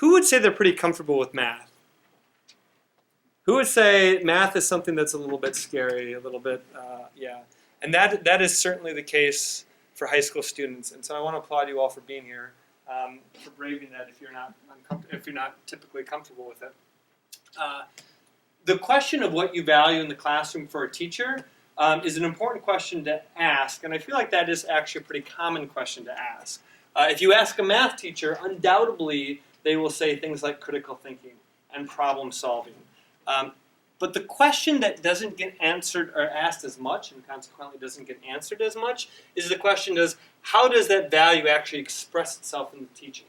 Who would say they're pretty comfortable with math? Who would say math is something that's a little bit scary, a little bit, yeah. And that is certainly the case for high school students. And so I want to applaud you all for being here, for braving that if you're not typically comfortable with it. The question of what you value in the classroom for a teacher is an important question to ask, and I feel like that is actually a pretty common question to ask. If you ask a math teacher, undoubtedly they will say things like critical thinking and problem solving. But the question that doesn't get answered or asked as much, and consequently doesn't get answered as much, is the question is, how does that value actually express itself in the teaching?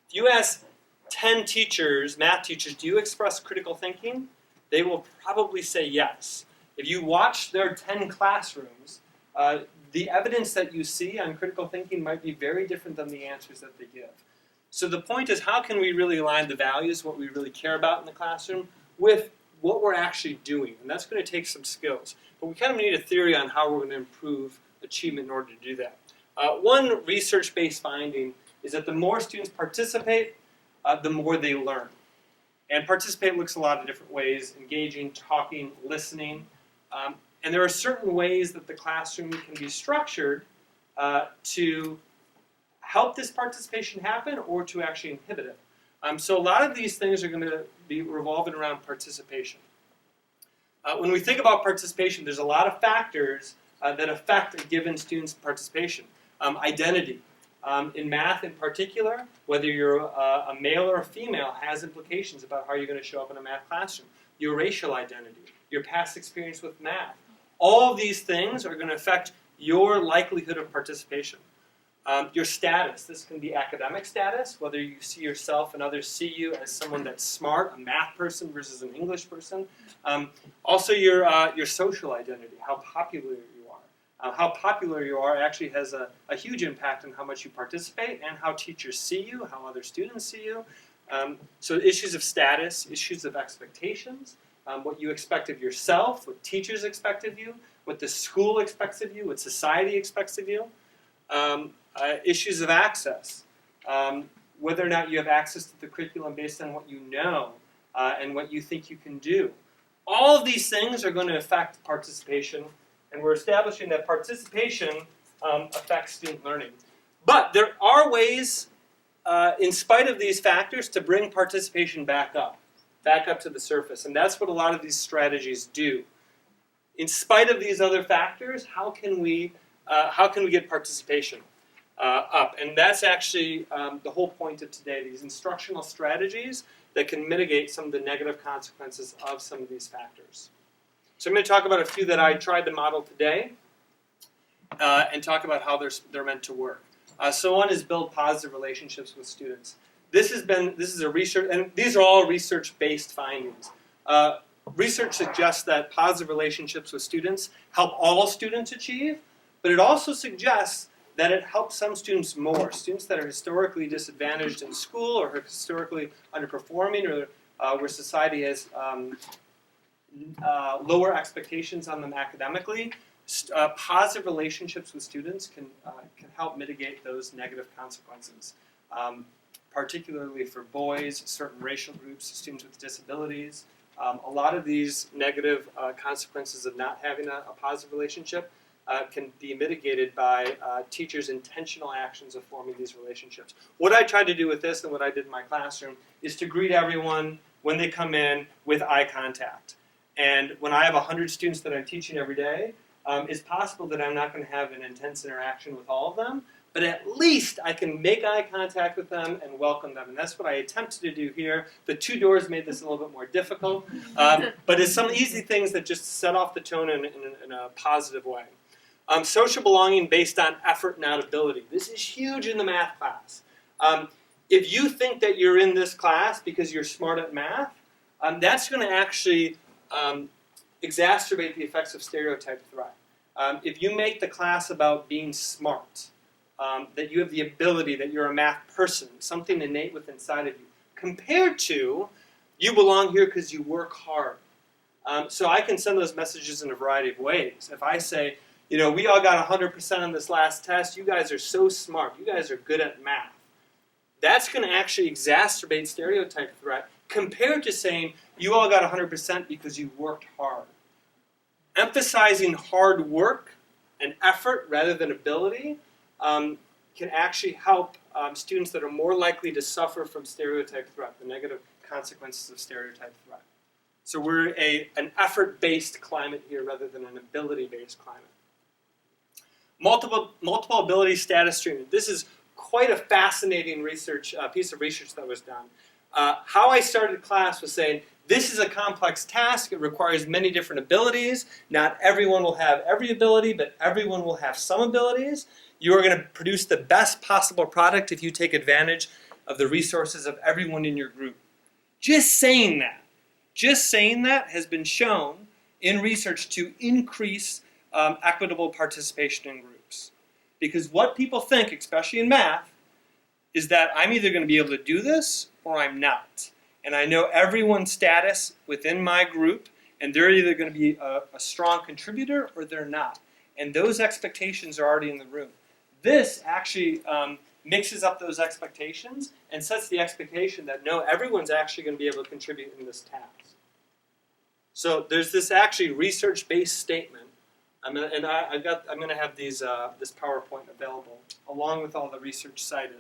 If you ask 10 teachers, math teachers, do you express critical thinking? They will probably say yes. If you watch their 10 classrooms, the evidence that you see on critical thinking might be very different than the answers that they give. So the point is, how can we really align the values, what we really care about in the classroom, with what we're actually doing? And that's going to take some skills. But we kind of need a theory on how we're going to improve achievement in order to do that. One research-based finding is that the more students participate, the more they learn. And participate looks a lot of different ways: engaging, talking, listening. And there are certain ways that the classroom can be structured to help this participation happen or to actually inhibit it. So a lot of these things are going to be revolving around participation. When we think about participation, there's a lot of factors that affect a given student's participation. Identity. In math in particular, whether you're a male or a female has implications about how you're going to show up in a math classroom. Your racial identity, your past experience with math. All of these things are going to affect your likelihood of participation. Your status. This can be academic status, whether you see yourself and others see you as someone that's smart, a math person versus an English person. Also your social identity, how popular you are. How popular you are actually has a huge impact on how much you participate and how teachers see you, how other students see you. So issues of status, issues of expectations, what you expect of yourself, what teachers expect of you, what the school expects of you, what society expects of you. Issues of access, whether or not you have access to the curriculum based on what you know and what you think you can do. All of these things are going to affect participation, and we're establishing that participation affects student learning. But there are ways, in spite of these factors, to bring participation back up to the surface, and that's what a lot of these strategies do. In spite of these other factors, how can we get participation up? And that's actually the whole point of today, these instructional strategies that can mitigate some of the negative consequences of some of these factors. So I'm going to talk about a few that I tried to model today and talk about how they're meant to work. So one is build positive relationships with students. This is a research, and these are all research-based findings. Research suggests that positive relationships with students help all students achieve, but it also suggests that it helps some students more. Students that are historically disadvantaged in school or are historically underperforming or where society has lower expectations on them academically, positive relationships with students can help mitigate those negative consequences, particularly for boys, certain racial groups, students with disabilities. A lot of these negative consequences of not having a positive relationship can be mitigated by teachers' intentional actions of forming these relationships. What I tried to do with this and what I did in my classroom is to greet everyone when they come in with eye contact. And when I have 100 students that I'm teaching every day, it's possible that I'm not going to have an intense interaction with all of them, but at least I can make eye contact with them and welcome them. And that's what I attempted to do here. The two doors made this a little bit more difficult, but it's some easy things that just set off the tone in a positive way. Social belonging based on effort, not ability. This is huge in the math class. If you think that you're in this class because you're smart at math, that's going to actually exacerbate the effects of stereotype threat. If you make the class about being smart, that you have the ability, that you're a math person, something innate within inside of you, compared to you belong here because you work hard. So I can send those messages in a variety of ways. If I say, we all got 100% on this last test, you guys are so smart, you guys are good at math. that's going to actually exacerbate stereotype threat compared to saying you all got 100% because you worked hard. Emphasizing hard work and effort rather than ability can actually help students that are more likely to suffer from stereotype threat, the negative consequences of stereotype threat. So we're an effort-based climate here rather than an ability-based climate. Multiple ability status treatment. This is quite a fascinating piece of research that was done. How I started class was saying, this is a complex task. It requires many different abilities. Not everyone will have every ability, but everyone will have some abilities. You are going to produce the best possible product if you take advantage of the resources of everyone in your group. Just saying that has been shown in research to increase equitable participation in groups. Because what people think, especially in math, is that I'm either going to be able to do this or I'm not. And I know everyone's status within my group, and they're either going to be a strong contributor or they're not. And those expectations are already in the room. This actually mixes up those expectations and sets the expectation that no, everyone's actually going to be able to contribute in this task. So there's this actually research-based statement. I'm going to have this PowerPoint available along with all the research cited.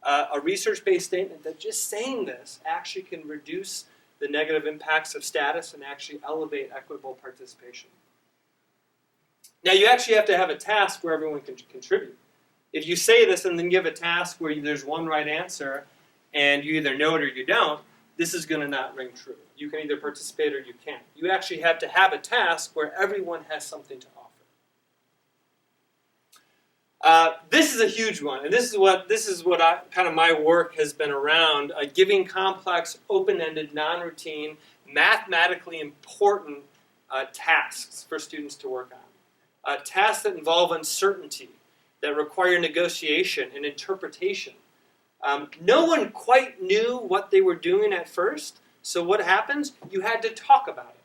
A research-based statement that just saying this actually can reduce the negative impacts of status and actually elevate equitable participation. Now you actually have to have a task where everyone can contribute. If you say this and then give a task where there's one right answer and you either know it or you don't, this is going to not ring true. You can either participate or you can't. You actually have to have a task where everyone has something to offer. This is a huge one, and this is what my work has been around, giving complex, open-ended, non-routine, mathematically important tasks for students to work on. Tasks that involve uncertainty, that require negotiation and interpretation. No one quite knew what they were doing at first, so what happens? You had to talk about it.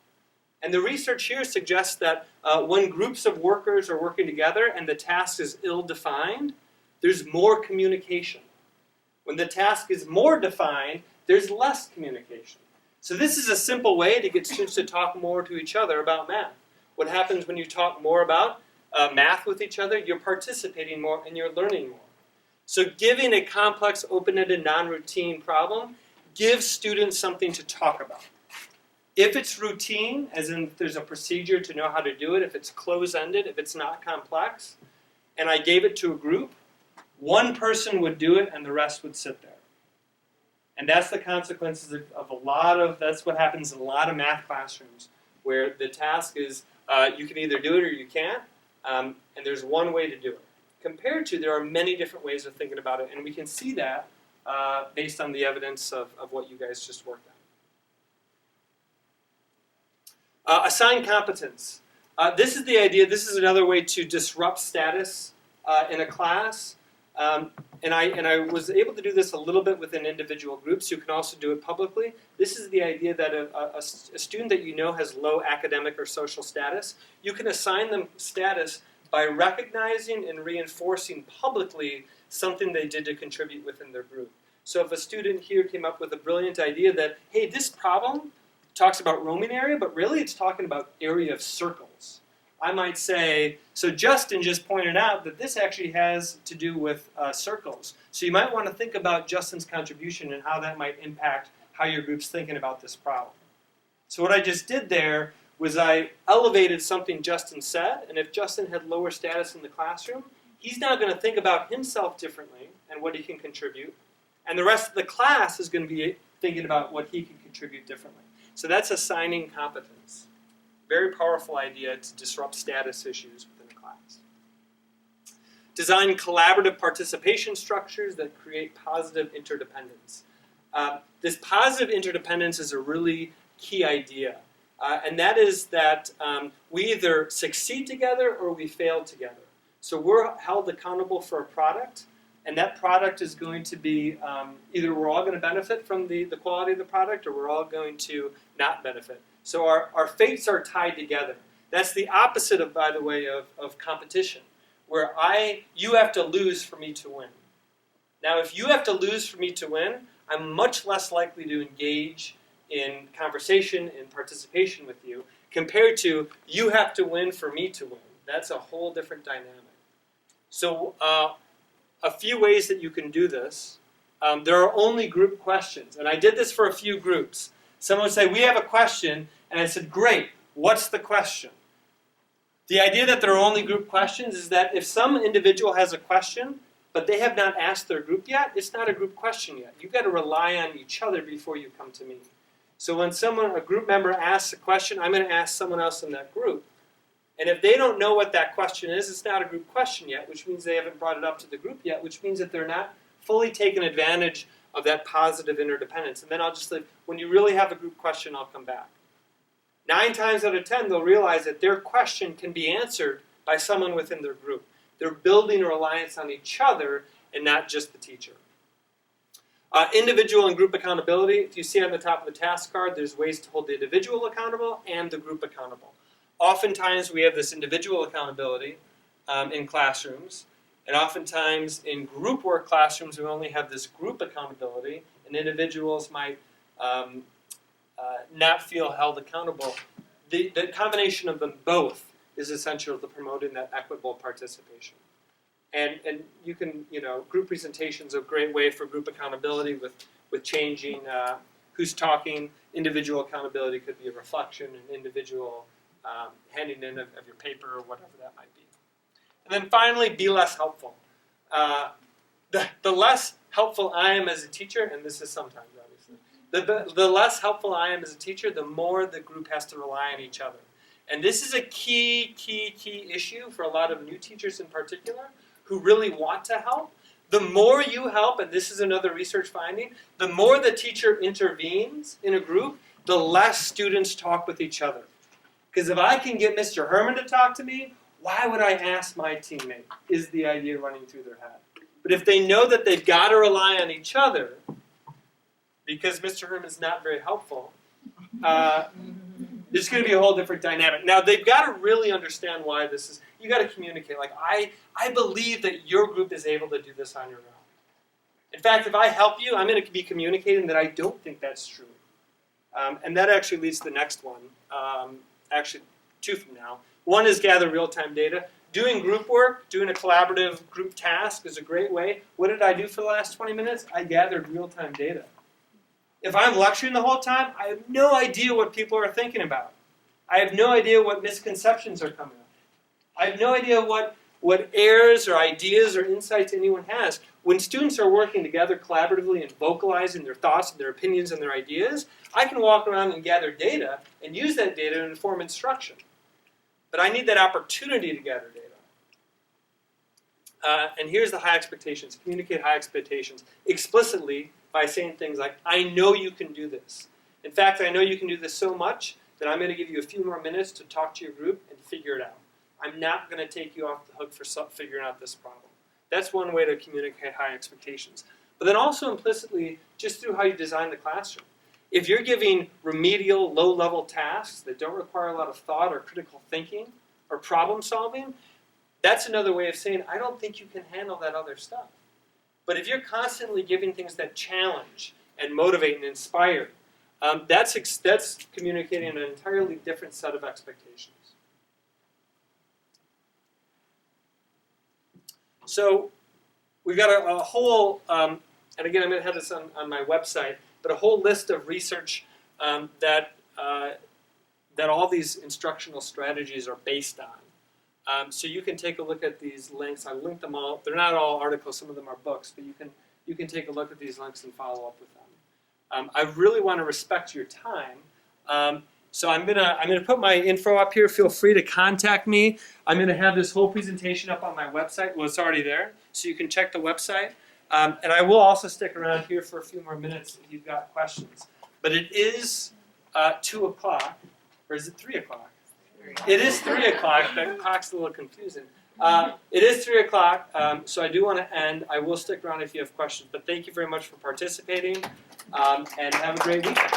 And the research here suggests that when groups of workers are working together and the task is ill-defined, there's more communication. When the task is more defined, there's less communication. So this is a simple way to get students to talk more to each other about math. What happens when you talk more about math with each other? You're participating more and you're learning more. So giving a complex, open-ended, non-routine problem gives students something to talk about. If it's routine, as in there's a procedure to know how to do it, if it's close-ended, if it's not complex, and I gave it to a group, one person would do it and the rest would sit there. And that's the consequences of that's what happens in a lot of math classrooms, where the task is you can either do it or you can't, and there's one way to do it. Compared to, there are many different ways of thinking about it, and we can see that based on the evidence of what you guys just worked on. Assign competence. This is the idea. This is another way to disrupt status in a class. And I was able to do this a little bit within individual groups. You can also do it publicly. This is the idea that a student that you know has low academic or social status, you can assign them status by recognizing and reinforcing publicly something they did to contribute within their group. So if a student here came up with a brilliant idea that, hey, this problem talks about roaming area, but really it's talking about area of circles. I might say, so Justin just pointed out that this actually has to do with circles. So you might want to think about Justin's contribution and how that might impact how your group's thinking about this problem. So what I just did there was I elevated something Justin said, and if Justin had lower status in the classroom, he's now going to think about himself differently and what he can contribute, and the rest of the class is going to be thinking about what he can contribute differently. So that's assigning competence. Very powerful idea to disrupt status issues within a class. Design collaborative participation structures that create positive interdependence. This positive interdependence is a really key idea. And that is that we either succeed together or we fail together. So we're held accountable for a product, and that product is going to be, either we're all going to benefit from the quality of the product, or we're all going to not benefit. So our fates are tied together. That's the opposite of, by the way, of competition, where you have to lose for me to win. Now, if you have to lose for me to win, I'm much less likely to engage in conversation and participation with you compared to you have to win for me to win. That's a whole different dynamic. So a few ways that you can do this. There are only group questions. And I did this for a few groups. Someone would say, we have a question. And I said, great, what's the question? The idea that there are only group questions is that if some individual has a question, but they have not asked their group yet, it's not a group question yet. You've got to rely on each other before you come to me. So when a group member asks a question, I'm going to ask someone else in that group. And if they don't know what that question is, it's not a group question yet, which means they haven't brought it up to the group yet, which means that they're not fully taking advantage of that positive interdependence. And then I'll just say, when you really have a group question, I'll come back. 9 times out of 10, they'll realize that their question can be answered by someone within their group. They're building a reliance on each other and not just the teacher. Individual and group accountability. If you see on the top of the task card, there's ways to hold the individual accountable and the group accountable. Oftentimes, we have this individual accountability in classrooms. And oftentimes, in group work classrooms, we only have this group accountability. And individuals might not feel held accountable. The combination of them both is essential to promoting that equitable participation. And you can, group presentations are a great way for group accountability with changing who's talking. Individual accountability could be a reflection, an individual handing in of your paper or whatever that might be. And then finally, be less helpful. The less helpful I am as a teacher, and this is sometimes obviously, the less helpful I am as a teacher, the more the group has to rely on each other. And this is a key issue for a lot of new teachers in particular who really want to help. The more you help, and this is another research finding, the more the teacher intervenes in a group, the less students talk with each other. Because if I can get Mr. Herrmann to talk to me, why would I ask my teammate, is the idea running through their head. But if they know that they've got to rely on each other, because Mr. Herrmann's not very helpful, there's going to be a whole different dynamic. Now, they've got to really understand why this is. You got to communicate. Like, I believe that your group is able to do this on your own. In fact, if I help you, I'm going to be communicating that I don't think that's true. And that actually leads to the next one. Actually, 2 from now. One is gather real-time data. Doing group work, doing a collaborative group task is a great way. What did I do for the last 20 minutes? I gathered real-time data. If I'm lecturing the whole time, I have no idea what people are thinking about. I have no idea what misconceptions are coming up. I have no idea what errors or ideas or insights anyone has. When students are working together collaboratively and vocalizing their thoughts and their opinions and their ideas, I can walk around and gather data and use that data to inform instruction. But I need that opportunity to gather data. And here's the high expectations. Communicate high expectations explicitly by saying things like, I know you can do this. In fact, I know you can do this so much that I'm going to give you a few more minutes to talk to your group and figure it out. I'm not going to take you off the hook for figuring out this problem. That's one way to communicate high expectations. But then also implicitly, just through how you design the classroom. If you're giving remedial, low-level tasks that don't require a lot of thought or critical thinking or problem solving, that's another way of saying, I don't think you can handle that other stuff. But if you're constantly giving things that challenge and motivate and inspire, that's communicating an entirely different set of expectations. So we've got a whole, and again, I'm going to have this on my website, but a whole list of research that all these instructional strategies are based on. So you can take a look at these links. I linked them all. They're not all articles. Some of them are books, but you can take a look at these links and follow up with them. I really want to respect your time. So I'm gonna put my info up here. Feel free to contact me. I'm gonna have this whole presentation up on my website. Well, it's already there, so you can check the website. And I will also stick around here for a few more minutes if you've got questions. But it is 2 o'clock, or is it 3 o'clock? It is 3 o'clock. That clock's a little confusing. It is 3 o'clock, so I do want to end. I will stick around if you have questions. But thank you very much for participating, and have a great weekend.